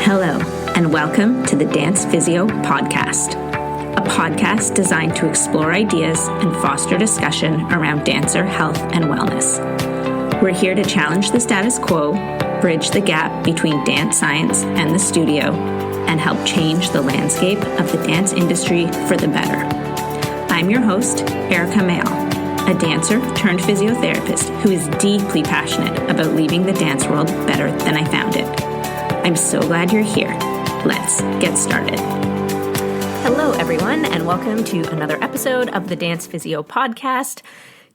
Hello, and welcome to the Dance Physio Podcast, a podcast designed to explore ideas and foster discussion around dancer health and wellness. We're here to challenge the status quo, bridge the gap between dance science and the studio, and help change the landscape of the dance industry for the better. I'm your host, Erika Mayall, a dancer turned physiotherapist who is deeply passionate about leaving the dance world better than I found it. I'm so glad you're here. Let's get started. Hello, everyone, and welcome to another episode of the Dance Physio Podcast.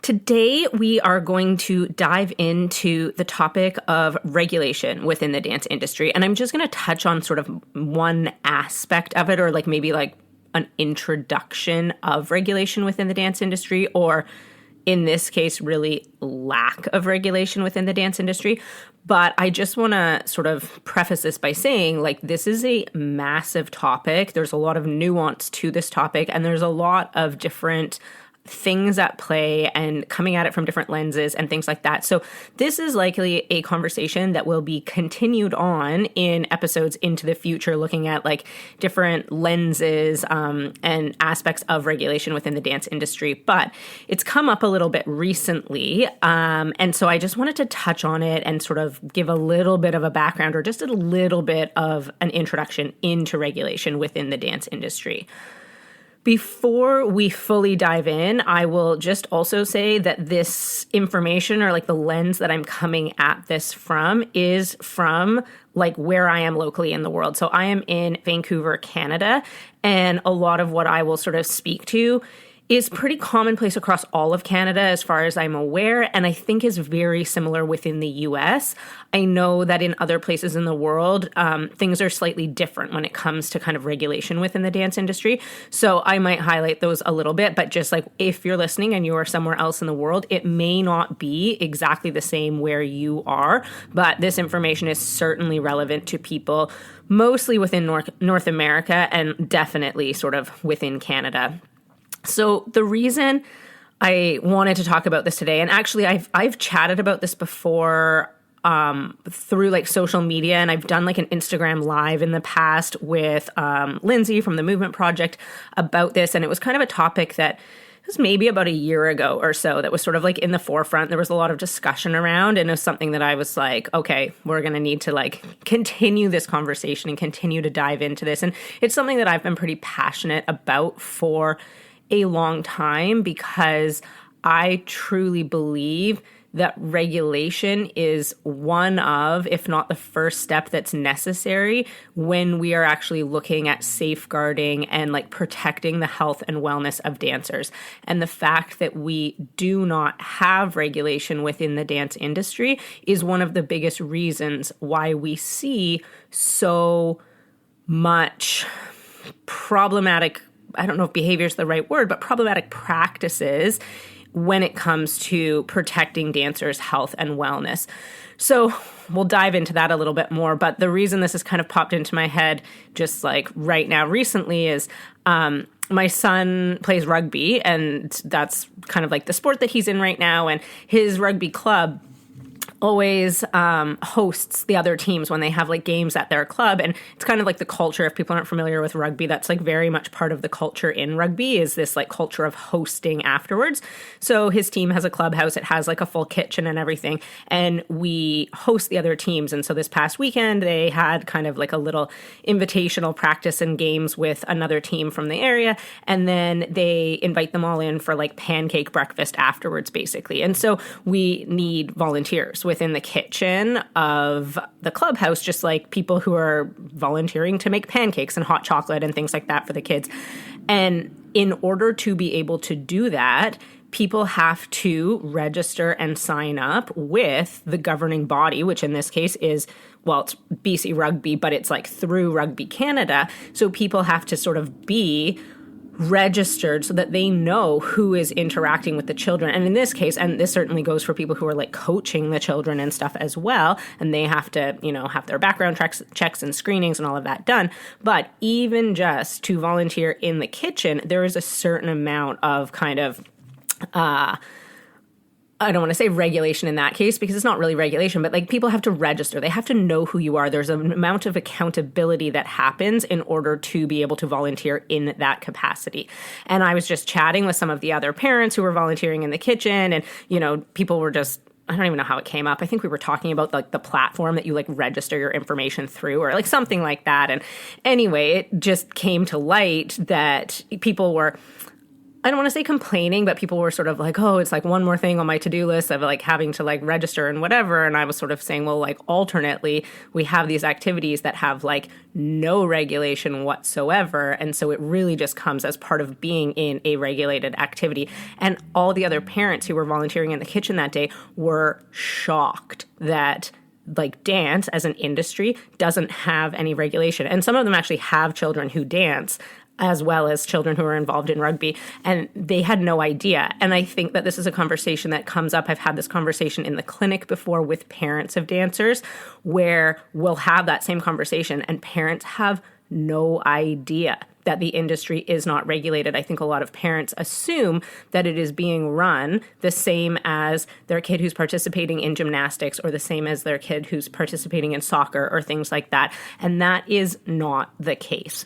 Today, we are going to dive into the topic of regulation within the dance industry. And I'm just going to touch on sort of one aspect of it, or maybe an introduction of regulation within the dance industry, or in this case, really lack of regulation within the dance industry. But I just want to sort of preface this by saying, this is a massive topic. There's a lot of nuance to this topic, and there's a lot of different things at play and coming at it from different lenses and things like that. So this is likely a conversation that will be continued on in episodes into the future, looking at different lenses and aspects of regulation within the dance industry. But it's come up a little bit recently. And so I just wanted to touch on it and sort of give a little bit of a background, or just a little bit of an introduction into regulation within the dance industry. Before we fully dive in, I will just also say that this information, or the lens that I'm coming at this from, is from where I am locally in the world. So I am in Vancouver, Canada, and a lot of what I will sort of speak to is pretty commonplace across all of Canada as far as I'm aware, and I think is very similar within the US. I know that in other places in the world, things are slightly different when it comes to kind of regulation within the dance industry. So I might highlight those a little bit, but just if you're listening and you are somewhere else in the world, it may not be exactly the same where you are, but this information is certainly relevant to people mostly within North America, and definitely sort of within Canada. So the reason I wanted to talk about this today, and actually I've chatted about this before through social media, and I've done an Instagram live in the past with Lindsay from the Movement Project about this, and it was kind of a topic that was maybe about a year ago or so that was sort of in the forefront. There was a lot of discussion around, and it was something that I was okay, we're going to need to continue this conversation and continue to dive into this. And it's something that I've been pretty passionate about for a long time, because I truly believe that regulation is one of, if not the first step that's necessary when we are actually looking at safeguarding and protecting the health and wellness of dancers. And the fact that we do not have regulation within the dance industry is one of the biggest reasons why we see so much problematic, I don't know if behavior is the right word, but problematic practices when it comes to protecting dancers' health and wellness. So we'll dive into that a little bit more. But the reason this has kind of popped into my head just right now recently is my son plays rugby, and that's kind of the sport that he's in right now. And his rugby club always hosts the other teams when they have games at their club. And it's kind of the culture, if people aren't familiar with rugby, that's very much part of the culture in rugby, is this culture of hosting afterwards. So his team has a clubhouse, it has a full kitchen and everything, and we host the other teams. And so this past weekend they had kind of a little invitational practice and games with another team from the area, and then they invite them all in for pancake breakfast afterwards, basically. And so we need volunteers within the kitchen of the clubhouse, just people who are volunteering to make pancakes and hot chocolate and things like that for the kids. And in order to be able to do that, people have to register and sign up with the governing body, which in this case is, it's BC Rugby, but it's through Rugby Canada. So people have to sort of be registered so that they know who is interacting with the children. And in this case, and this certainly goes for people who are coaching the children and stuff as well, and they have to, have their background checks and screenings and all of that done. But even just to volunteer in the kitchen, there is a certain amount of kind of I don't want to say regulation in that case because it's not really regulation, but like people have to register. They have to know who you are. There's an amount of accountability that happens in order to be able to volunteer in that capacity. And I was just chatting with some of the other parents who were volunteering in the kitchen, and, you know, people were just, I don't even know how it came up. I think we were talking about like the platform that you like register your information through or like something like that. And anyway, it just came to light that people were, I don't want to say complaining, but people were sort of like, oh, it's like one more thing on my to-do list of like having to like register and whatever. And I was sort of saying, well, like alternately, we have these activities that have like no regulation whatsoever. And so it really just comes as part of being in a regulated activity. And all the other parents who were volunteering in the kitchen that day were shocked that like dance as an industry doesn't have any regulation. And some of them actually have children who dance, as well as children who are involved in rugby, and they had no idea. And I think that this is a conversation that comes up. I've had this conversation in the clinic before with parents of dancers, where we'll have that same conversation, and parents have no idea that the industry is not regulated. I think a lot of parents assume that it is being run the same as their kid who's participating in gymnastics or the same as their kid who's participating in soccer or things like that. And that is not the case.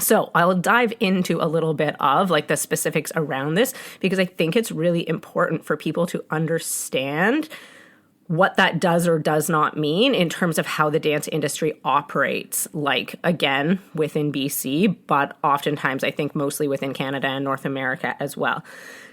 So I'll dive into a little bit of like the specifics around this because I think it's really important for people to understand what that does or does not mean in terms of how the dance industry operates, like, again, within BC, but oftentimes I think mostly within Canada and North America as well.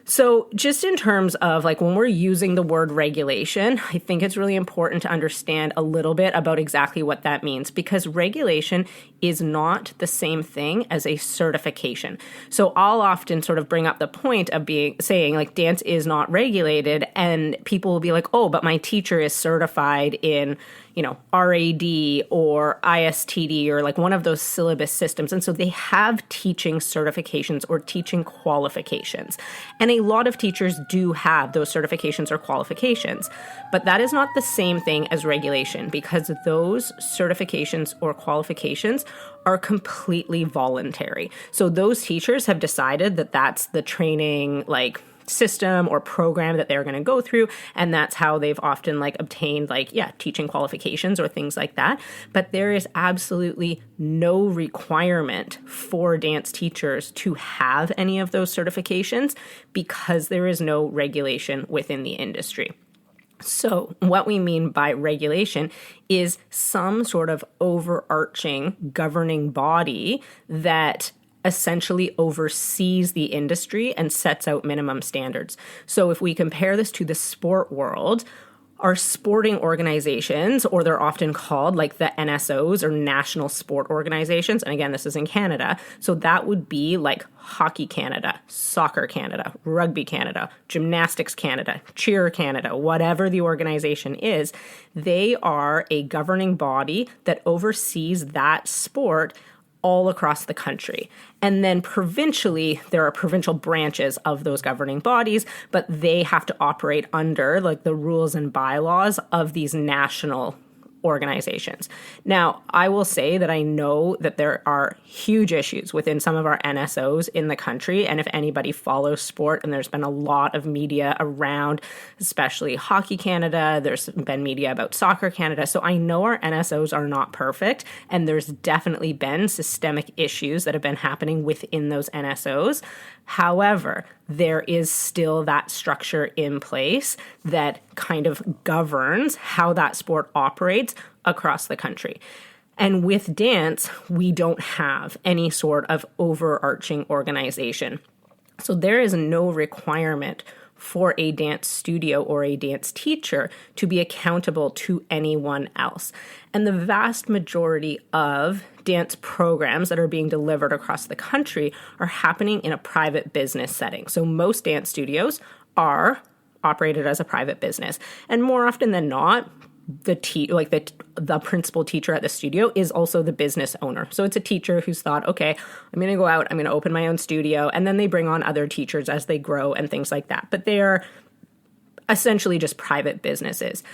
So just in terms of like when we're using the word regulation, I think it's really important to understand a little bit about exactly what that means, because regulation is not the same thing as a certification. So I'll often sort of bring up the point of saying like dance is not regulated, and people will be like, oh, but my teacher is certified in, you know, RAD or ISTD or like one of those syllabus systems. And so they have teaching certifications or teaching qualifications. And a lot of teachers do have those certifications or qualifications, but that is not the same thing as regulation, because those certifications or qualifications are completely voluntary. So those teachers have decided that that's the training, like, system or program that they're going to go through, and that's how they've often like obtained like teaching qualifications or things like that. But there is absolutely no requirement for dance teachers to have any of those certifications because there is no regulation within the industry. So what we mean by regulation is some sort of overarching governing body that essentially oversees the industry and sets out minimum standards. So if we compare this to the sport world, our sporting organizations, or they're often called like the NSOs or National Sport Organizations, and again, this is in Canada, so that would be like Hockey Canada, Soccer Canada, Rugby Canada, Gymnastics Canada, Cheer Canada, whatever the organization is, they are a governing body that oversees that sport all across the country. And then provincially, there are provincial branches of those governing bodies, but they have to operate under like the rules and bylaws of these national organizations. Now, I will say that I know that there are huge issues within some of our NSOs in the country. And if anybody follows sport, and there's been a lot of media around, especially Hockey Canada, there's been media about Soccer Canada. So I know our NSOs are not perfect. And there's definitely been systemic issues that have been happening within those NSOs. However, there is still that structure in place that kind of governs how that sport operates across the country. And with dance, we don't have any sort of overarching organization. So there is no requirement for a dance studio or a dance teacher to be accountable to anyone else. And the vast majority of dance programs that are being delivered across the country are happening in a private business setting. So most dance studios are operated as a private business. And more often than not, the principal teacher at the studio is also the business owner. So it's a teacher who's thought, okay, I'm going to go out, I'm going to open my own studio, and then they bring on other teachers as they grow and things like that. But they are essentially just private businesses.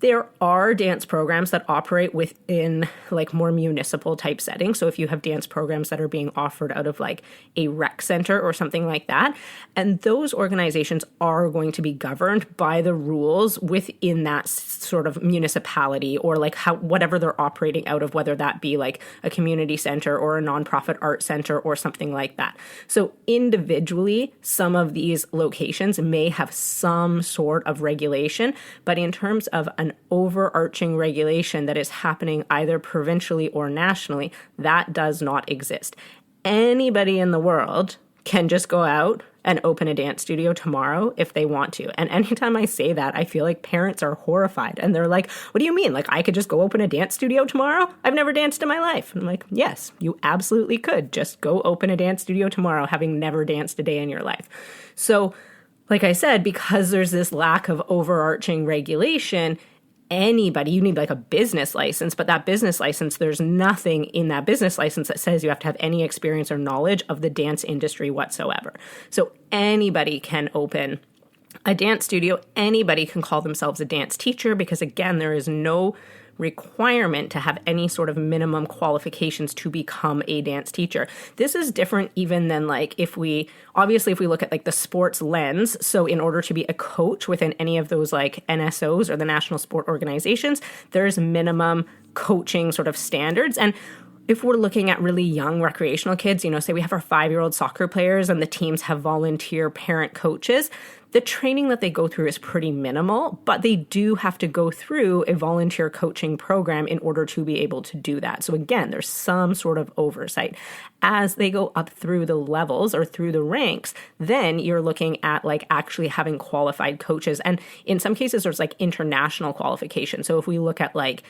There are dance programs that operate within like more municipal type settings. So if you have dance programs that are being offered out of like a rec center or something like that, and those organizations are going to be governed by the rules within that sort of municipality, or like whatever they're operating out of, whether that be like a community center or a nonprofit art center or something like that. So individually, some of these locations may have some sort of regulation, but in terms of an overarching regulation that is happening either provincially or nationally, that does not exist. Anybody in the world can just go out and open a dance studio tomorrow if they want to. And anytime I say that, I feel like parents are horrified. And they're like, what do you mean? Like, I could just go open a dance studio tomorrow? I've never danced in my life. And I'm like, yes, you absolutely could. Just go open a dance studio tomorrow, having never danced a day in your life. So, like I said, because there's this lack of overarching regulation, anybody, you need like a business license, but that business license, there's nothing in that business license that says you have to have any experience or knowledge of the dance industry whatsoever. So anybody can open a dance studio. Anybody can call themselves a dance teacher because, again, there is no requirement to have any sort of minimum qualifications to become a dance teacher. This is different even than like if we look at like the sports lens. So in order to be a coach within any of those like NSOs or the national sport organizations, there's minimum coaching sort of standards. And if we're looking at really young recreational kids, say we have our 5-year-old soccer players and the teams have volunteer parent coaches, the training that they go through is pretty minimal, but they do have to go through a volunteer coaching program in order to be able to do that. So again, there's some sort of oversight. As they go up through the levels or through the ranks, then you're looking at like actually having qualified coaches. And in some cases, there's like international qualification. So if we look at like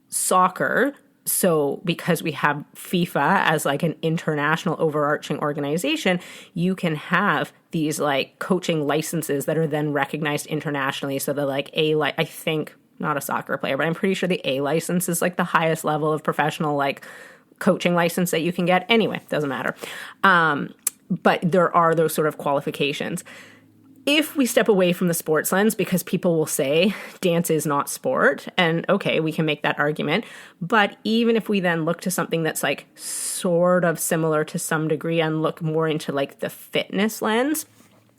soccer, so because we have FIFA as like an international overarching organization, you can have these like coaching licenses that are then recognized internationally. So the like I think, not a soccer player, but I'm pretty sure the A license is like the highest level of professional like coaching license that you can get. Anyway, doesn't matter. But there are those sort of qualifications. If we step away from the sports lens, because people will say dance is not sport, and okay, we can make that argument. But even if we then look to something that's like sort of similar to some degree and look more into like the fitness lens,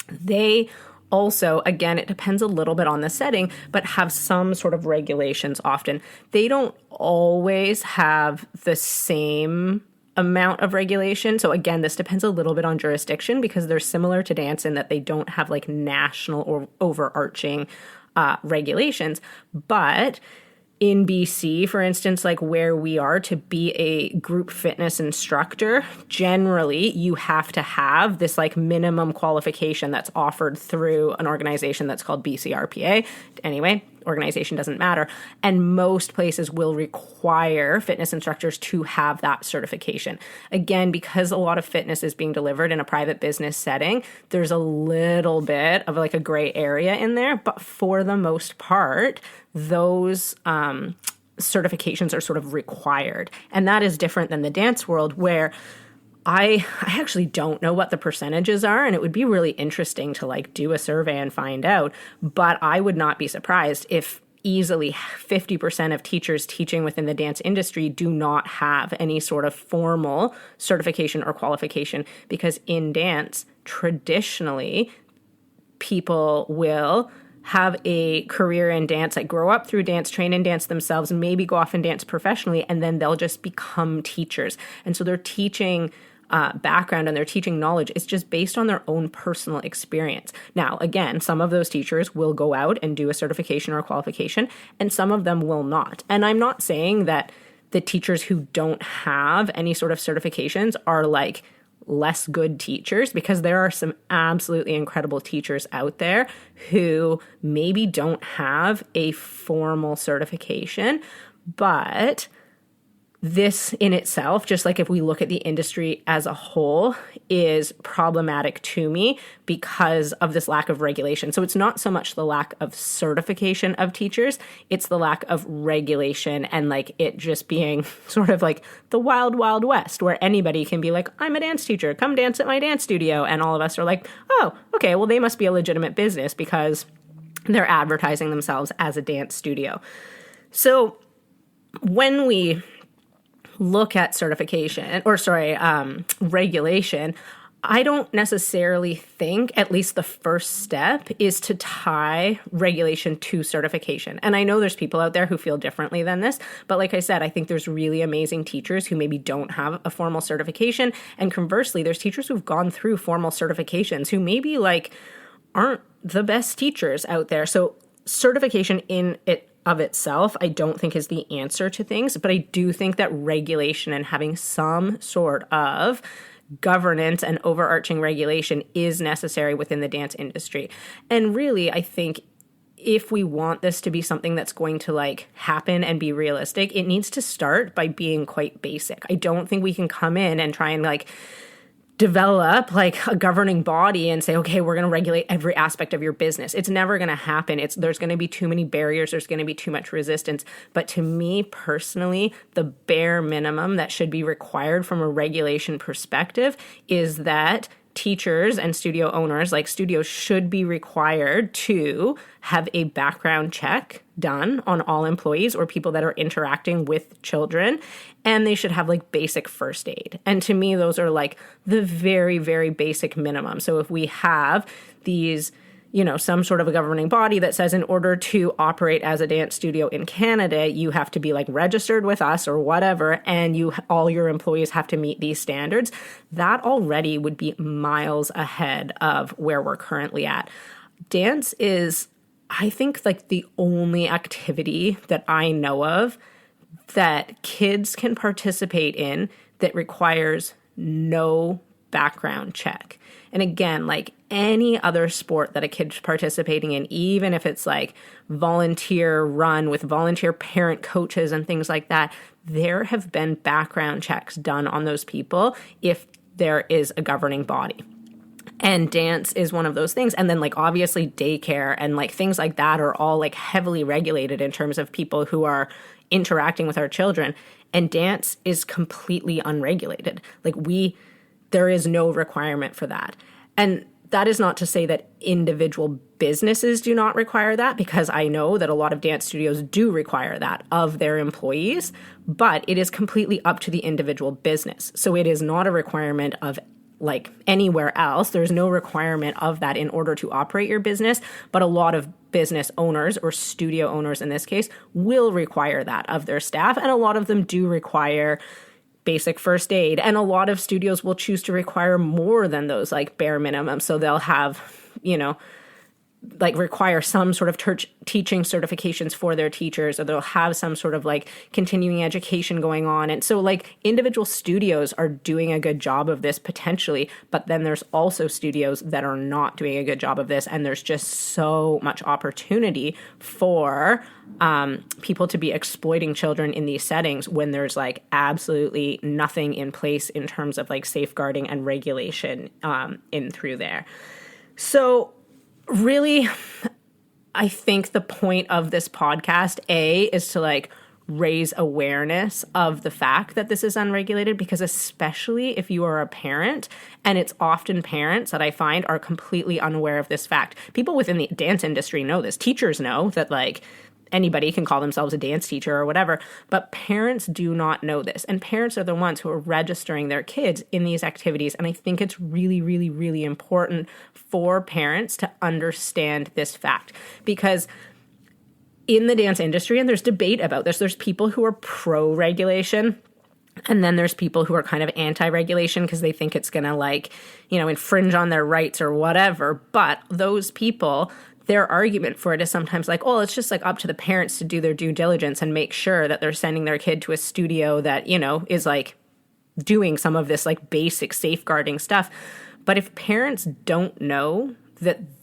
they also, again, it depends a little bit on the setting, but have some sort of regulations often. They don't always have the same amount of regulation. So again, this depends a little bit on jurisdiction because they're similar to dance in that they don't have like national or overarching regulations. But in BC, for instance, like where we are, to be a group fitness instructor, generally you have to have this like minimum qualification that's offered through an organization that's called BCRPA. Anyway, organization doesn't matter. And most places will require fitness instructors to have that certification. Again, because a lot of fitness is being delivered in a private business setting, there's a little bit of like a gray area in there. But for the most part, those certifications are sort of required. And that is different than the dance world where I actually don't know what the percentages are, and it would be really interesting to like do a survey and find out, but I would not be surprised if easily 50% of teachers teaching within the dance industry do not have any sort of formal certification or qualification, because in dance, traditionally, people will have a career in dance, like grow up through dance, train in dance themselves, maybe go off and dance professionally, and then they'll just become teachers. And so their teaching background and their teaching knowledge is just based on their own personal experience. Now, again, some of those teachers will go out and do a certification or a qualification, and some of them will not. And I'm not saying that the teachers who don't have any sort of certifications are like less good teachers, because there are some absolutely incredible teachers out there who maybe don't have a formal certification, but this in itself, just like if we look at the industry as a whole, is problematic to me because of this lack of regulation. So it's not so much the lack of certification of teachers, it's the lack of regulation and like it just being sort of like the wild, wild west where anybody can be like, I'm a dance teacher, come dance at my dance studio. And all of us are like, oh, okay, well, they must be a legitimate business because they're advertising themselves as a dance studio. So when we look at regulation, I don't necessarily think, at least the first step is to tie regulation to certification. And I know there's people out there who feel differently than this, but like I said, I think there's really amazing teachers who maybe don't have a formal certification. And conversely, there's teachers who've gone through formal certifications who maybe like aren't the best teachers out there. So certification in it of itself, I don't think is the answer to things, but I do think that regulation and having some sort of governance and overarching regulation is necessary within the dance industry. And really, I think if we want this to be something that's going to like happen and be realistic, it needs to start by being quite basic. I don't think we can come in and try and like develop like a governing body and say, okay, we're going to regulate every aspect of your business. It's never going to happen. There's going to be too many barriers. There's going to be too much resistance. But to me personally, the bare minimum that should be required from a regulation perspective is that teachers and studio owners, like studios, should be required to have a background check done on all employees or people that are interacting with children. And they should have like basic first aid. And to me, those are like the very, very basic minimum. So if we have these, some sort of a governing body that says in order to operate as a dance studio in Canada, you have to be like registered with us or whatever, and all your employees have to meet these standards, that already would be miles ahead of where we're currently at. Dance is, I think, like the only activity that I know of that kids can participate in that requires no background check. And again, like any other sport that a kid's participating in, even if it's like volunteer run with volunteer parent coaches and things like that, there have been background checks done on those people if there is a governing body. And dance is one of those things. And then like obviously daycare and like things like that are all like heavily regulated in terms of people who are interacting with our children. And dance is completely unregulated. Like there is no requirement for that. And that is not to say that individual businesses do not require that, because I know that a lot of dance studios do require that of their employees, but it is completely up to the individual business. So it is not a requirement of like anywhere else. There's no requirement of that in order to operate your business, but a lot of business owners or studio owners in this case will require that of their staff, and a lot of them do require basic first aid, and a lot of studios will choose to require more than those like bare minimum. So they'll have, like require some sort of teaching certifications for their teachers, or they'll have some sort of like continuing education going on. And so like individual studios are doing a good job of this potentially, but then there's also studios that are not doing a good job of this. And there's just so much opportunity for people to be exploiting children in these settings when there's like absolutely nothing in place in terms of like safeguarding and regulation in through there. So really, I think the point of this podcast, is to like raise awareness of the fact that this is unregulated, because especially if you are a parent, and it's often parents that I find are completely unaware of this fact. People within the dance industry know this. Teachers know that like anybody can call themselves a dance teacher or whatever, but parents do not know this. And parents are the ones who are registering their kids in these activities. And I think it's really, really, really important for parents to understand this fact, because in the dance industry, and there's debate about this, there's people who are pro-regulation, and then there's people who are kind of anti-regulation because they think it's going to like, infringe on their rights or whatever. But those people, their argument for it is sometimes like, oh, it's just like up to the parents to do their due diligence and make sure that they're sending their kid to a studio that, is like doing some of this like basic safeguarding stuff. But if parents don't know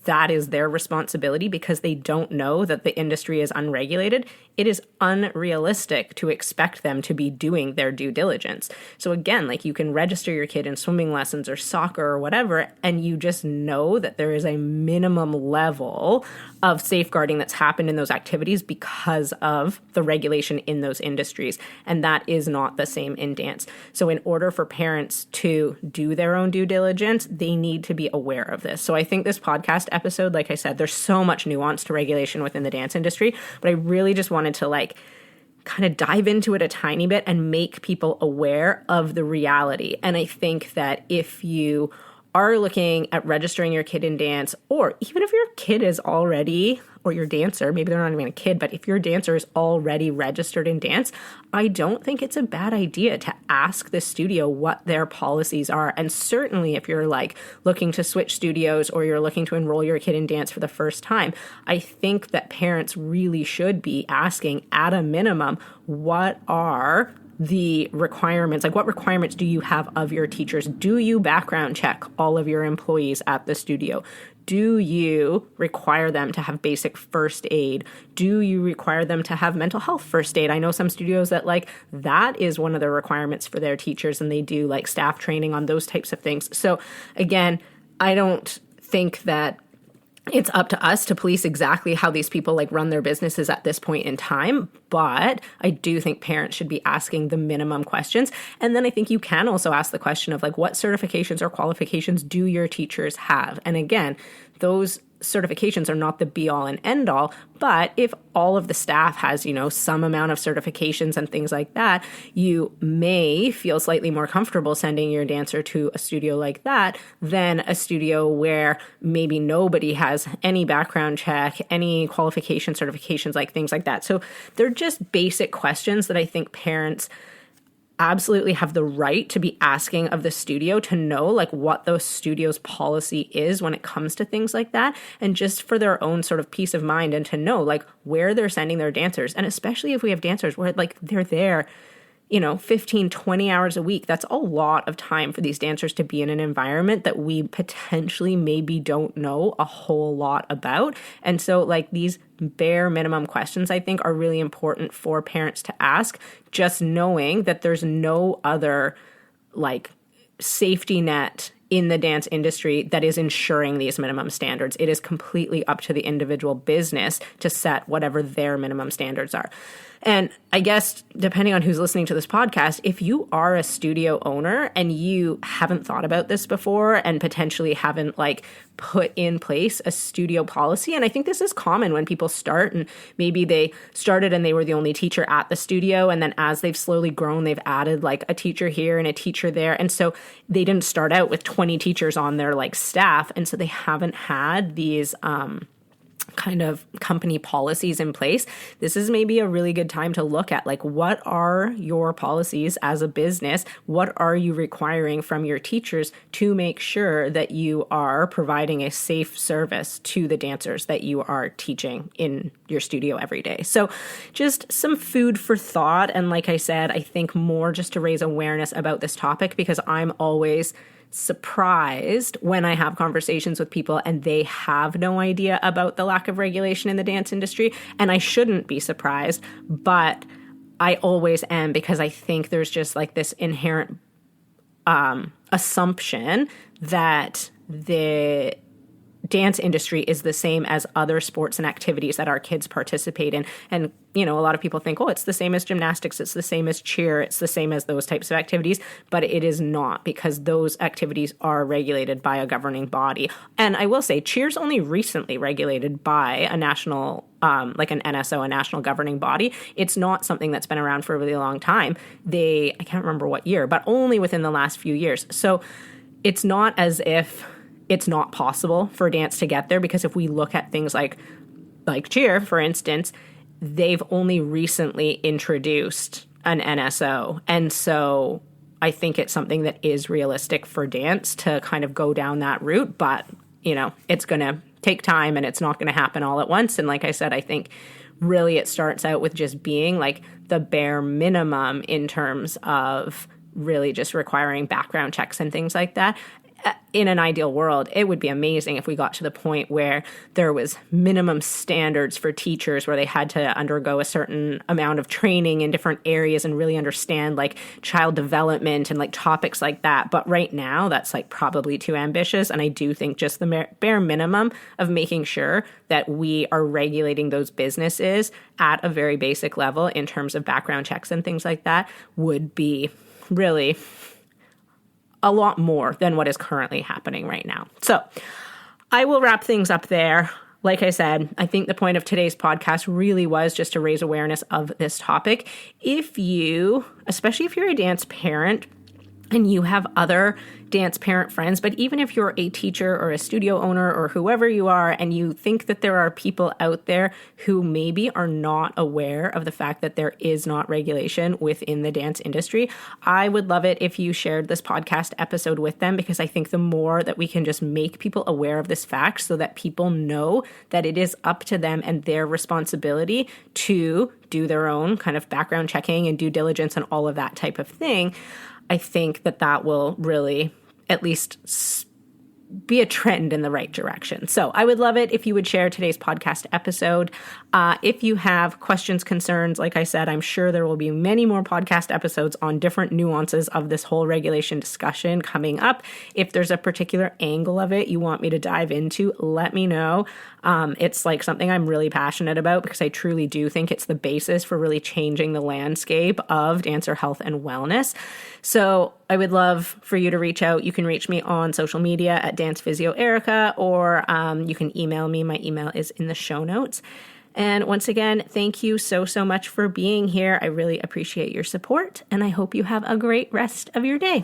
that is their responsibility because they don't know that the industry is unregulated, it is unrealistic to expect them to be doing their due diligence. So again, like you can register your kid in swimming lessons or soccer or whatever, and you just know that there is a minimum level of safeguarding that's happened in those activities because of the regulation in those industries. And that is not the same in dance. So in order for parents to do their own due diligence, they need to be aware of this. So I think this podcast episode. Like I said, there's so much nuance to regulation within the dance industry, but I really just wanted to like kind of dive into it a tiny bit and make people aware of the reality. And I think that if you are looking at registering your kid in dance, or even if your kid is already, or your dancer, maybe they're not even a kid, but if your dancer is already registered in dance, I don't think it's a bad idea to ask the studio what their policies are. And certainly if you're like looking to switch studios or you're looking to enroll your kid in dance for the first time, I think that parents really should be asking at a minimum, what are the requirements? Like, what requirements do you have of your teachers? Do you background check all of your employees at the studio? Do you require them to have basic first aid? Do you require them to have mental health first aid? I know some studios that like that is one of the requirements for their teachers, and they do like staff training on those types of things. So again, I don't think that it's up to us to police exactly how these people like run their businesses at this point in time. But I do think parents should be asking the minimum questions. And then I think you can also ask the question of like, what certifications or qualifications do your teachers have? And again, those certifications are not the be all and end all, but if all of the staff has, you know, some amount of certifications and things like that, you may feel slightly more comfortable sending your dancer to a studio like that than a studio where maybe nobody has any background check, any qualification certifications, like things like that. So they're just basic questions that I think parents absolutely have the right to be asking of the studio to know like what the studio's policy is when it comes to things like that, and just for their own sort of peace of mind and to know like where they're sending their dancers. And especially if we have dancers where like they're there, you know, 15, 20 hours a week, that's a lot of time for these dancers to be in an environment that we potentially maybe don't know a whole lot about. And so like these bare minimum questions, I think, are really important for parents to ask, just knowing that there's no other like safety net in the dance industry that is ensuring these minimum standards. It is completely up to the individual business to set whatever their minimum standards are. And I guess depending on who's listening to this podcast, if you are a studio owner and you haven't thought about this before and potentially haven't like put in place a studio policy, and I think this is common when people start and maybe they started and they were the only teacher at the studio, and then as they've slowly grown, they've added like a teacher here and a teacher there. And so they didn't start out with 20 teachers on their like staff. And so they haven't had these kind of company policies in place. This is maybe a really good time to look at like, what are your policies as a business? What are you requiring from your teachers to make sure that you are providing a safe service to the dancers that you are teaching in your studio every day? So just some food for thought. And like I said, I think more just to raise awareness about this topic, because I'm always surprised when I have conversations with people and they have no idea about the lack of regulation in the dance industry. And I shouldn't be surprised, but I always am, because I think there's just like this inherent assumption that the dance industry is the same as other sports and activities that our kids participate in. And, you know, a lot of people think, oh, it's the same as gymnastics, it's the same as cheer, it's the same as those types of activities, but it is not, because those activities are regulated by a governing body. And I will say, cheer's only recently regulated by a national, like an NSO, a national governing body. It's not something that's been around for a really long time. I can't remember what year, but only within the last few years. So it's not as if it's not possible for dance to get there, because if we look at things like cheer, for instance, they've only recently introduced an NSO. And so I think it's something that is realistic for dance to kind of go down that route, but, you know, it's going to take time and it's not going to happen all at once. And like I said, I think really it starts out with just being like the bare minimum in terms of really just requiring background checks and things like that. In an ideal world, it would be amazing if we got to the point where there was minimum standards for teachers, where they had to undergo a certain amount of training in different areas and really understand like child development and like topics like that. But right now, that's like probably too ambitious. And I do think just the bare minimum of making sure that we are regulating those businesses at a very basic level in terms of background checks and things like that would be really a lot more than what is currently happening right now. So I will wrap things up there. Like I said, I think the point of today's podcast really was just to raise awareness of this topic. Especially if you're a dance parent and you have other dance parent friends, but even if you're a teacher or a studio owner or whoever you are, and you think that there are people out there who maybe are not aware of the fact that there is not regulation within the dance industry, I would love it if you shared this podcast episode with them, because I think the more that we can just make people aware of this fact so that people know that it is up to them and their responsibility to do their own kind of background checking and due diligence and all of that type of thing, I think that will really at least be a trend in the right direction. So I would love it if you would share today's podcast episode. If you have questions, concerns, like I said, I'm sure there will be many more podcast episodes on different nuances of this whole regulation discussion coming up. If there's a particular angle of it you want me to dive into, let me know. It's like something I'm really passionate about, because I truly do think it's the basis for really changing the landscape of dancer health and wellness. So I would love for you to reach out. You can reach me on social media at Dance Physio Erika, or you can email me. My email is in the show notes. And once again, thank you so much for being here. I really appreciate your support, and I hope you have a great rest of your day.